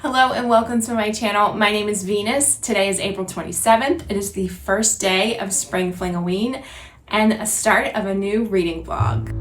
Hello and welcome to my channel. My name is Venus. Today is April 27th. It is the first day of Spring Fling O'Ween and a start of a new reading vlog.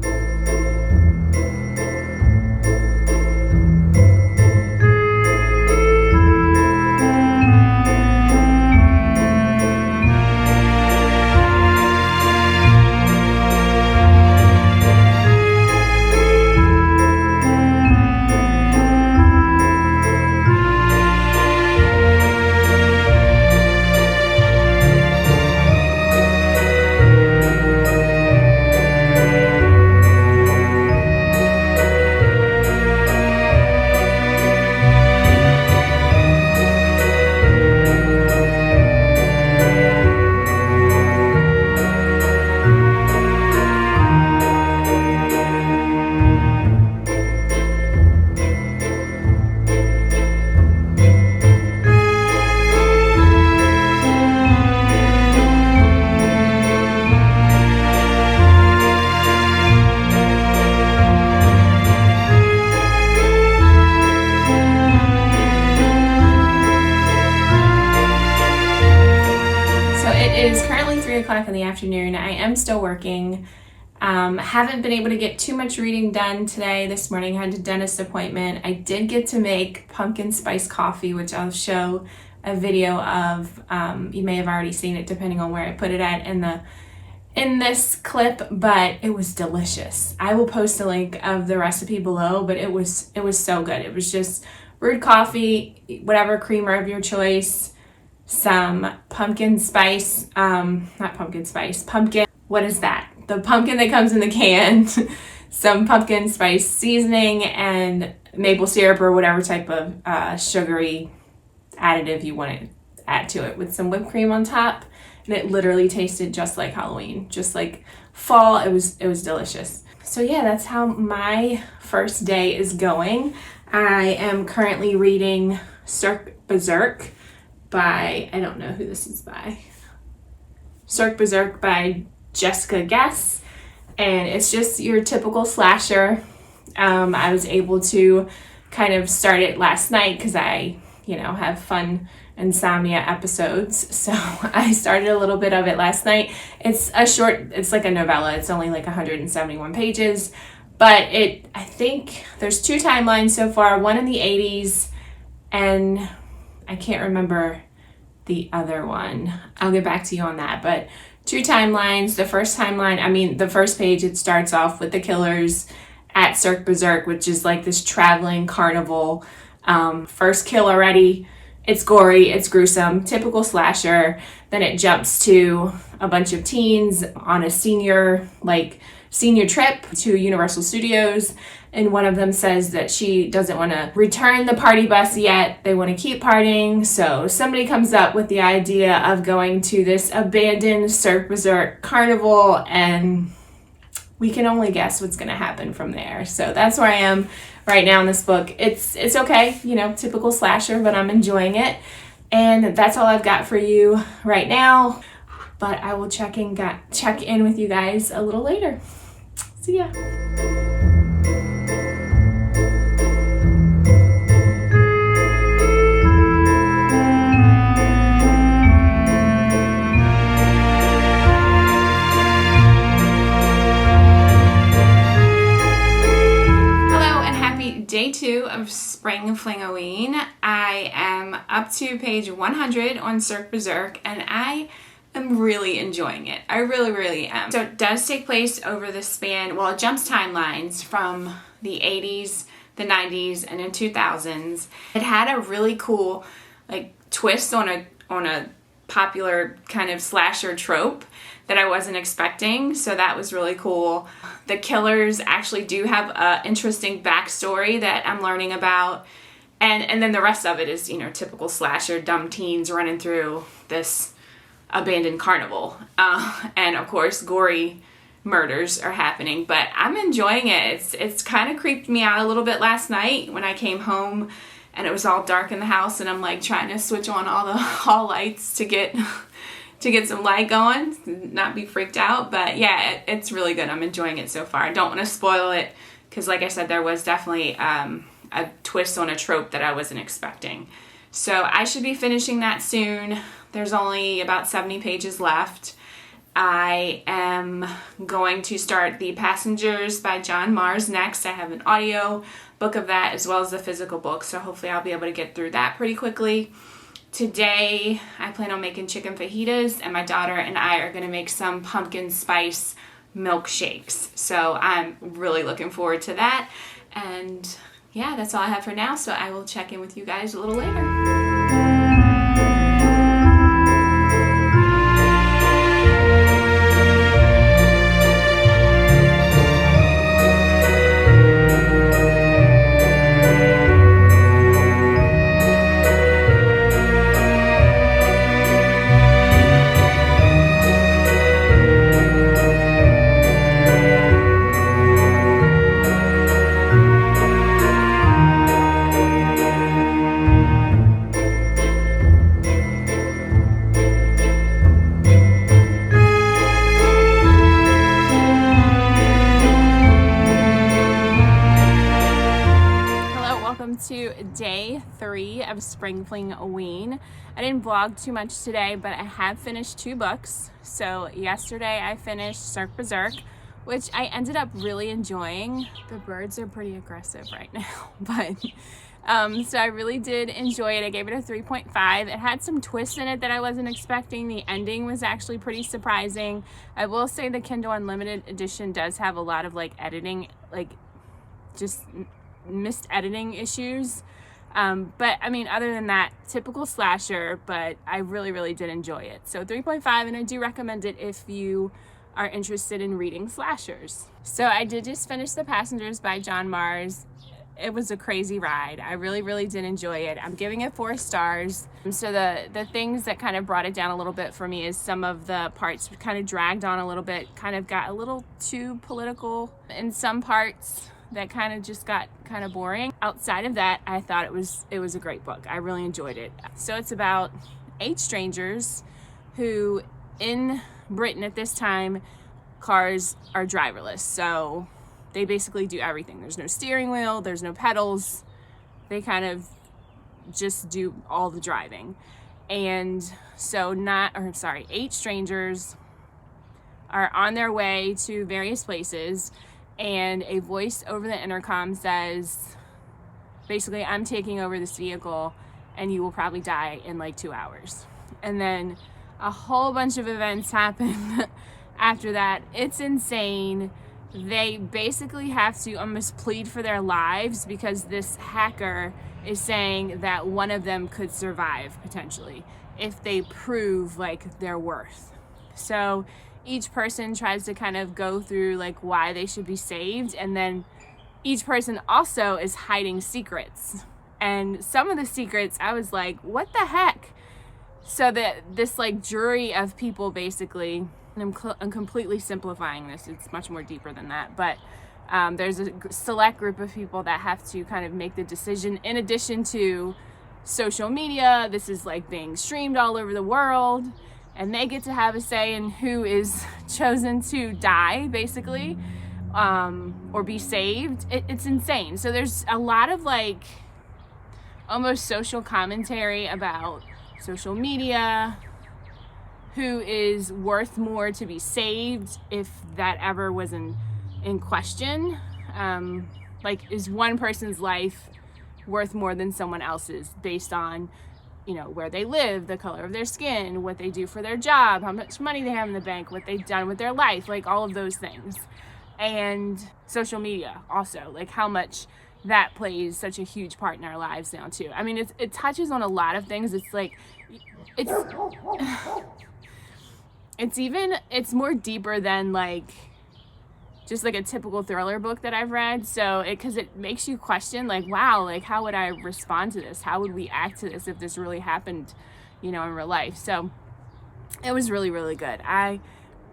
It is currently 3 o'clock in the afternoon. I am still working. Haven't been able to get too much reading done today. This morning I had a dentist appointment. I did get to make pumpkin spice coffee, which I'll show a video of. You may have already seen it depending on where I put it at in this clip, but it was delicious. I will post a link of the recipe below, but it was so good. It was just brewed coffee, whatever creamer of your choice, some pumpkin spice, what is that? The pumpkin that comes in the can, some pumpkin spice seasoning, and maple syrup or whatever type of sugary additive you want to add to it, with some whipped cream on top. And it literally tasted just like Halloween, just like fall. It was delicious. So yeah, that's how my first day is going. I am currently reading Cirque Berserk by, I don't know who this is by, Cirque Berserk by Jessica Guess, and it's just your typical slasher. I was able to kind of start it last night because I, have fun insomnia episodes, so I started a little bit of it last night. It's like a novella. It's only like 171 pages, but I think there's 2 timelines so far, one in the 80s, and I can't remember the other one. I'll get back to you on that, but 2 timelines. The first timeline, the first page, it starts off with the killers at Cirque Berserk, which is like this traveling carnival. First kill already. It's gory, it's gruesome, typical slasher. Then it jumps to a bunch of teens on a senior trip to Universal Studios, and one of them says that she doesn't want to return the party bus yet. They want to keep partying, so somebody comes up with the idea of going to this abandoned Cirque Berserk carnival, and we can only guess what's going to happen from there. So that's where I am right now in this book. It's okay, typical slasher, but I'm enjoying it. And that's all I've got for you right now. But I will check in with you guys a little later. See ya. Day 2 of Spring Fling O'Ween. I am up to page 100 on Cirque Berserk, and I am really enjoying it. I really, really am. So it does take place over the span, well, it jumps timelines from the 80s, the 90s, and the 2000s. It had a really cool twist on a popular kind of slasher trope that I wasn't expecting, so that was really cool. The killers actually do have an interesting backstory that I'm learning about, and then the rest of it is, typical slasher, dumb teens running through this abandoned carnival, and of course gory murders are happening, but I'm enjoying it. It's kind of creeped me out a little bit last night when I came home and it was all dark in the house, and I'm trying to switch on all the hall lights to get some light going, not be freaked out. But yeah, it's really good. I'm enjoying it so far. I don't want to spoil it because, like I said, there was definitely a twist on a trope that I wasn't expecting. So I should be finishing that soon. There's only about 70 pages left. I am going to start The Passengers by John Mars next. I have an audio book of that as well as the physical book, so hopefully I'll be able to get through that pretty quickly. Today, I plan on making chicken fajitas, and my daughter and I are going to make some pumpkin spice milkshakes. So I'm really looking forward to that. And yeah, that's all I have for now, so I will check in with you guys a little later. To day 3 of Spring Fling O'Ween. I didn't vlog too much today, but I have finished 2 books. So yesterday I finished Cirque Berserk, which I ended up really enjoying. The birds are pretty aggressive right now, but so I really did enjoy it. I gave it a 3.5. It had some twists in it that I wasn't expecting. The ending was actually pretty surprising. I will say the Kindle Unlimited edition does have a lot of like editing, like just missed editing issues, but I mean, other than that, typical slasher, but I really did enjoy it. So 3.5, and I do recommend it if you are interested in reading slashers. So I did just finish The Passengers by John Mars. It was a crazy ride. I really did enjoy it. I'm giving it 4 stars. So the things that kind of brought it down a little bit for me is some of the parts kind of dragged on a little bit, kind of got a little too political in some parts. That kind of just got kind of boring. Outside of that, I thought it was a great book. I really enjoyed it. So it's about 8 strangers who, in Britain at this time, cars are driverless. So they basically do everything. There's no steering wheel, there's no pedals. They kind of just do all the driving. And so 8 strangers are on their way to various places, and a voice over the intercom says, basically, I'm taking over this vehicle and you will probably die in like 2 hours. And then a whole bunch of events happen after that. It's insane. They basically have to almost plead for their lives because this hacker is saying that one of them could survive potentially if they prove like their worth. So each person tries to kind of go through like why they should be saved, and then each person also is hiding secrets. And some of the secrets, I was like, what the heck? So that this like jury of people basically, and I'm completely simplifying this, it's much more deeper than that, but there's a select group of people that have to kind of make the decision. In addition to social media, this is like being streamed all over the world, and they get to have a say in who is chosen to die, basically, or be saved. It's insane. So there's a lot of like almost social commentary about social media, who is worth more to be saved if that ever was in question. Like, is one person's life worth more than someone else's based on, you know, where they live, the color of their skin, what they do for their job, how much money they have in the bank, what they've done with their life, like all of those things. And social media also, like how much that plays such a huge part in our lives now too. I mean, it touches on a lot of things. It's like, it's more deeper than like just like a typical thriller book that I've read. So because it makes you question like, wow, like how would I respond to this? How would we act to this if this really happened, you know, in real life? So it was really, really good. I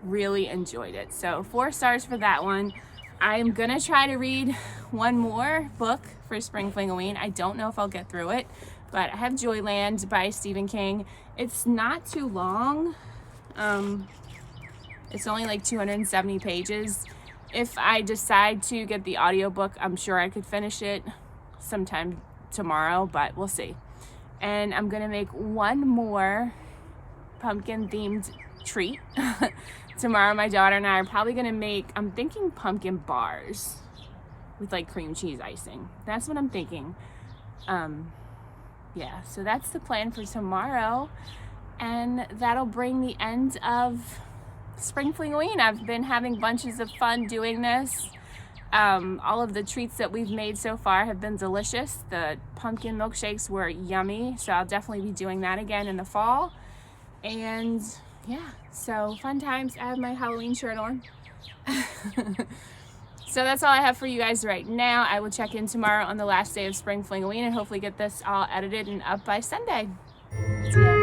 really enjoyed it. So 4 stars for that one. I'm gonna try to read one more book for Spring Fling O'Ween. I don't know if I'll get through it, but I have Joyland by Stephen King. It's not too long. It's only like 270 pages. If I decide to get the audiobook, I'm sure I could finish it. sometime tomorrow, but we'll see. And I'm gonna make one more pumpkin themed treat. Tomorrow my daughter and I are probably gonna make, I'm thinking pumpkin bars with like cream cheese icing. That's what I'm thinking. Yeah, so that's the plan for tomorrow, and that'll bring the end of Spring Fling O'Ween. I've been having bunches of fun doing this. All of the treats that we've made so far have been delicious. The pumpkin milkshakes were yummy, so I'll definitely be doing that again in the fall. And yeah, so fun times. I have my Halloween shirt on. So that's all I have for you guys right now. I will check in tomorrow on the last day of Spring Fling O'Ween and hopefully get this all edited and up by Sunday. See ya.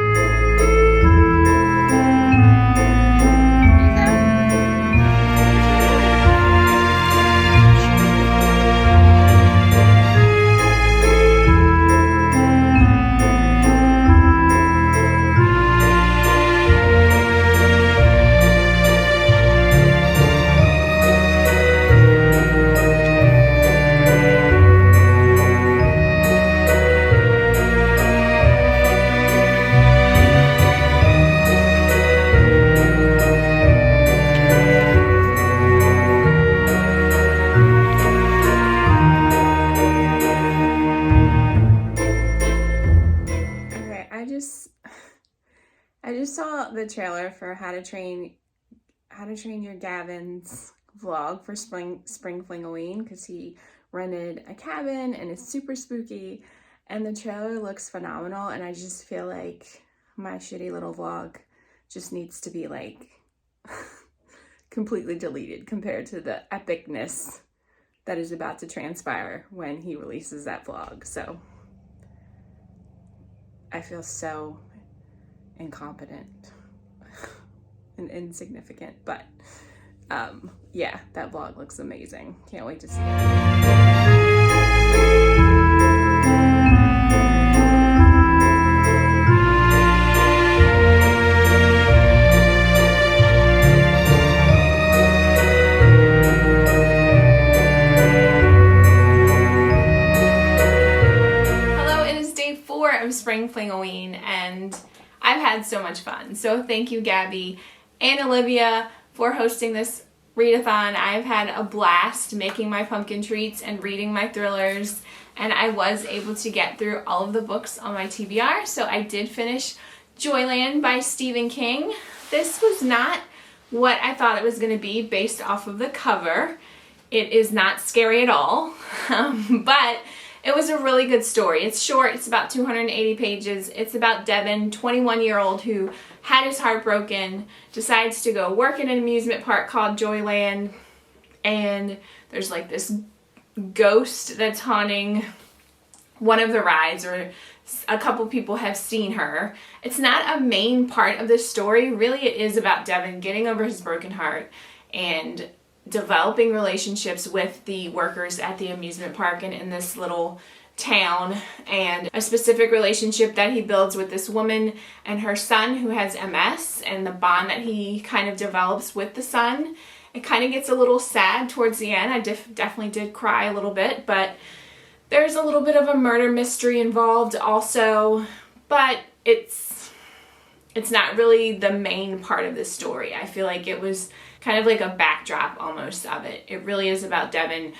I just saw the trailer for How to Train Your Gavin's vlog for Spring Fling O'Ween, because he rented a cabin and it's super spooky, and the trailer looks phenomenal, and I just feel like my shitty little vlog just needs to be like completely deleted compared to the epicness that is about to transpire when he releases that vlog. So I feel so incompetent and insignificant, but yeah, that vlog looks amazing. Can't wait to see it. Of Spring Fling O'Ween, and I've had so much fun. So thank you, Gabby and Olivia, for hosting this readathon. I've had a blast making my pumpkin treats and reading my thrillers, and I was able to get through all of the books on my TBR. So I did finish Joyland by Stephen King. This was not what I thought it was going to be based off of the cover. It is not scary at all, but it was a really good story. It's short, it's about 280 pages. It's about Devin, 21-year-old, who had his heart broken, decides to go work at an amusement park called Joyland, and there's like this ghost that's haunting one of the rides, or a couple people have seen her. It's not a main part of the story. Really, it is about Devin getting over his broken heart and developing relationships with the workers at the amusement park and in this little town, and a specific relationship that he builds with this woman and her son who has MS, and the bond that he kind of develops with the son. It kind of gets a little sad towards the end. I definitely did cry a little bit, but there's a little bit of a murder mystery involved also, but it's not really the main part of the story. I feel like it was kind of like a backdrop almost of it. It really is about Devin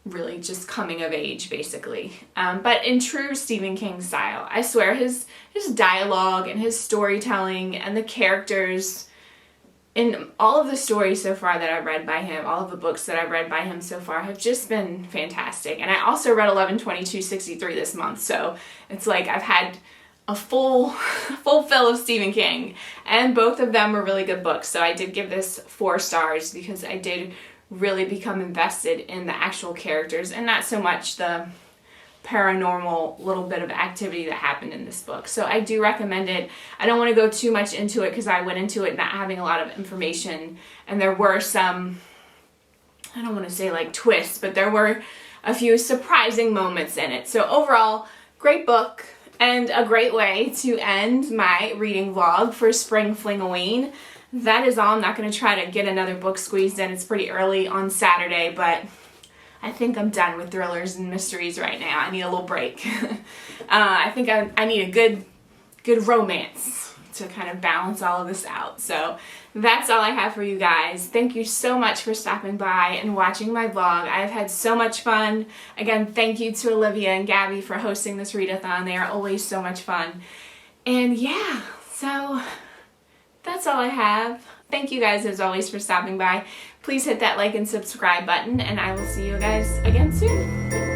really just coming of age, basically. But in true Stephen King style. I swear his dialogue and his storytelling and the characters in all of the stories so far that I've read by him, all of the books that I've read by him so far have just been fantastic. And I also read 11/22/63 this month, so it's like I've had a full fill of Stephen King, and both of them were really good books. So I did give this 4 stars because I did really become invested in the actual characters and not so much the paranormal little bit of activity that happened in this book. So I do recommend it. I don't want to go too much into it because I went into it not having a lot of information, and there were some, I don't want to say like twists, but there were a few surprising moments in it. So overall, great book. And a great way to end my reading vlog for Spring Fling O'Ween. That is all. I'm not going to try to get another book squeezed in. It's pretty early on Saturday, but I think I'm done with thrillers and mysteries right now. I need a little break. I think I need a good romance to kind of balance all of this out. So that's all I have for you guys. Thank you so much for stopping by and watching my vlog. I've had so much fun. Again, thank you to Olivia and Gabby for hosting this readathon. They are always so much fun. And yeah, so that's all I have. Thank you guys as always for stopping by. Please hit that like and subscribe button, and I will see you guys again soon.